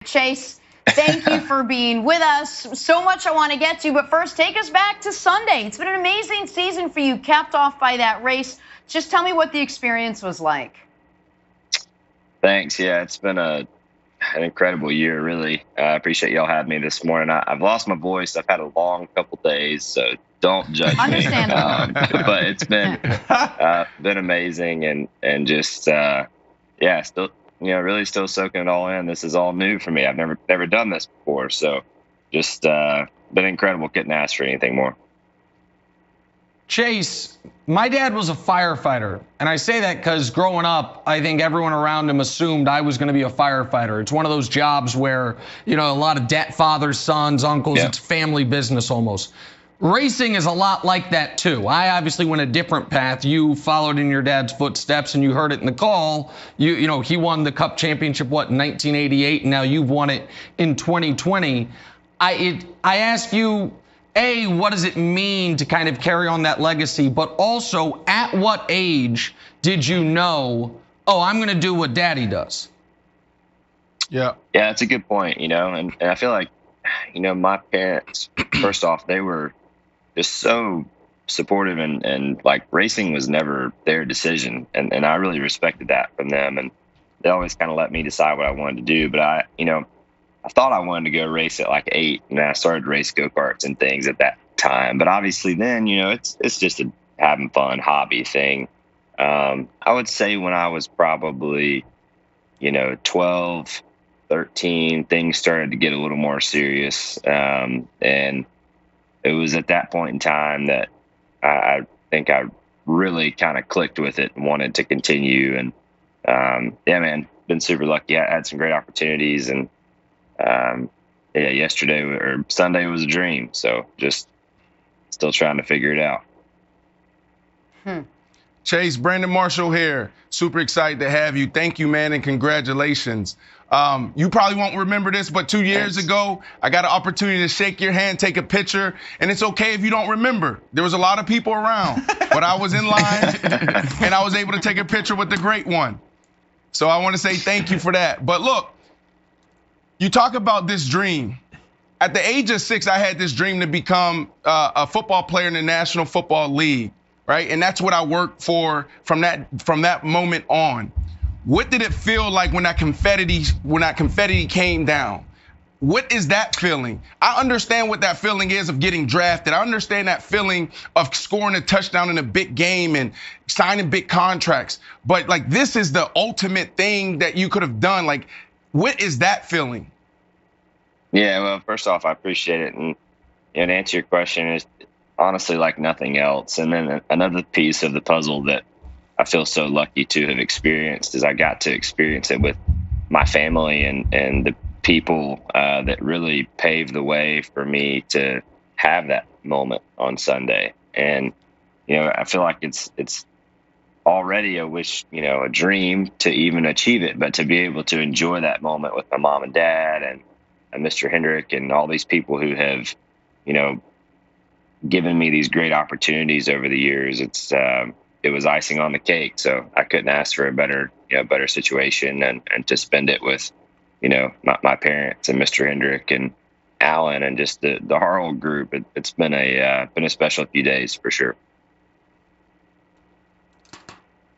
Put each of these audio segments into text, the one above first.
Chase, thank you for being with us. So much I want to get to, but first, take us back to Sunday. It's been an amazing season for you, capped off by that race. Just tell me what the experience was like. Thanks. Yeah, it's been an incredible year, really. I appreciate y'all having me this morning. I've lost my voice. I've had a long couple days, so don't judge me. Understandable. But it's been amazing, and just still, really still soaking it all in. This is all new for me. I've never done this before, so just been incredible. Couldn't ask for anything more. Chase, my dad was a firefighter, and I say that because growing up, I think everyone around him assumed I was going to be a firefighter. It's one of those jobs where, a lot of fathers, sons, uncles, It's family business almost. Racing is a lot like that too. I obviously went a different path. You followed in your dad's footsteps, and you heard it in the call. He won the Cup Championship, in 1988, and now you've won it in 2020. I ask you, A, what does it mean to kind of carry on that legacy? But also, at what age did you know, I'm going to do what Daddy does? Yeah, that's a good point, and I feel like, my parents, first off, they were just so supportive, and like racing was never their decision. And I really respected that from them. And they always kind of let me decide what I wanted to do. But I thought I wanted to go race at like 8, and I started to race go-karts and things at that time. But obviously then, it's just a having fun hobby thing. I would say when I was probably, 12, 13, things started to get a little more serious. And it was at that point in time that I think I really kind of clicked with it and wanted to continue. And man, been super lucky. I had some great opportunities, and yesterday or Sunday was a dream. So just still trying to figure it out. Chase, Brandon Marshall here. Super excited to have you. Thank you, man, and congratulations. You probably won't remember this, but 2 years ago, I got an opportunity to shake your hand, take a picture, and it's okay if you don't remember. There was a lot of people around, but I was in line, and I was able to take a picture with the great one. So I want to say thank you for that. But look, you talk about this dream. At the age of 6, I had this dream to become a football player in the National Football League, right? And that's what I worked for from that moment on. What did it feel like when that confetti came down? What is that feeling? I understand what that feeling is of getting drafted. I understand that feeling of scoring a touchdown in a big game and signing big contracts. But like, this is the ultimate thing that you could have done. Like, what is that feeling? Yeah, well, first off, I appreciate it. And to answer your question, is honestly like nothing else. And then another piece of the puzzle that I feel so lucky to have experienced is I got to experience it with my family and the people that really paved the way for me to have that moment on Sunday. And, I feel like it's already a dream to even achieve it, but to be able to enjoy that moment with my mom and dad and Mr. Hendrick and all these people who have, given me these great opportunities over the years. It was icing on the cake. So I couldn't ask for a better situation and to spend it with, my parents and Mr. Hendrick and Alan and just the whole group. It's been a special few days for sure.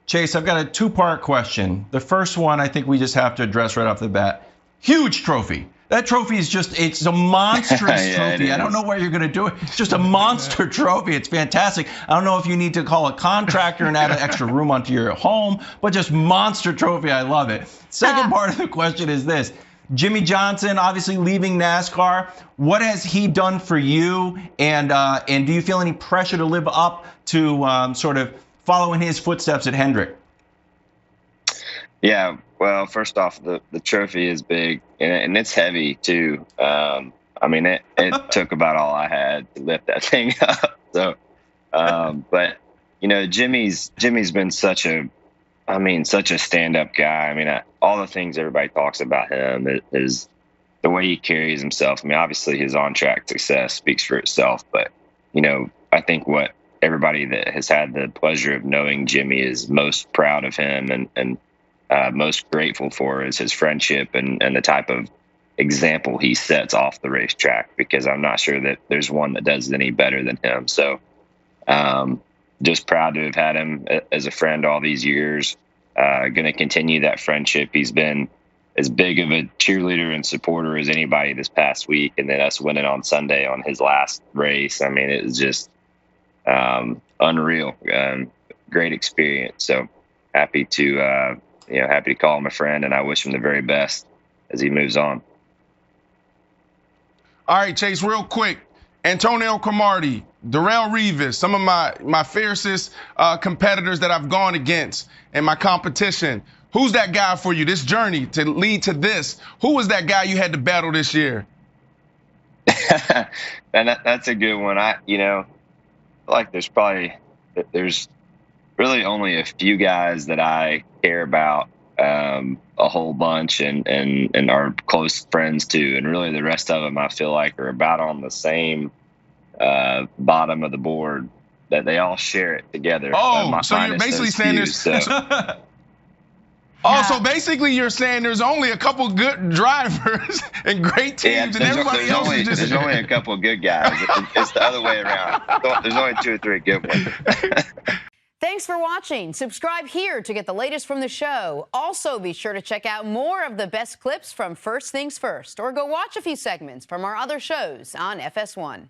Chase, I've got a 2-part question. The first one, I think we just have to address right off the bat. Huge trophy. That trophy is it's a monstrous trophy. I don't know where you're going to do it. It's just a monster trophy. It's fantastic. I don't know if you need to call a contractor and add an extra room onto your home, but just monster trophy. I love it. Second part of the question is this. Jimmie Johnson, obviously leaving NASCAR. What has he done for you? And do you feel any pressure to live up to sort of following his footsteps at Hendrick? Yeah, well, first off, the trophy is big, and it's heavy, too. It took about all I had to lift that thing up. So, but, Jimmie's been such a stand-up guy. All the things everybody talks about him is the way he carries himself. Obviously, his on-track success speaks for itself, but, I think what everybody that has had the pleasure of knowing Jimmie is most proud of him and most grateful for is his friendship and the type of example he sets off the racetrack, because I'm not sure that there's one that does it any better than him. So just proud to have had him as a friend all these years. Going to continue that friendship. He's been as big of a cheerleader and supporter as anybody this past week. And then us winning on Sunday on his last race, I mean, it was just unreal. Great experience. So happy to call him a friend, and I wish him the very best as he moves on. All right, Chase, real quick. Antonio Cromartie, Darrell Revis, some of my fiercest competitors that I've gone against in my competition. Who's that guy for you, this journey to lead to this? Who was that guy you had to battle this year? And that's a good one. I feel like there's really only a few guys that I care about a whole bunch and are close friends to, and really the rest of them I feel like are about on the same bottom of the board, that they all share it together. So you're basically saying there's so basically you're saying there's only a couple good drivers and great teams, and everybody else is just... There's only a couple good guys. It's the other way around. There's only 2 or 3 good ones. Thanks for watching. Subscribe here to get the latest from the show. Also, be sure to check out more of the best clips from First Things First, or go watch a few segments from our other shows on FS1.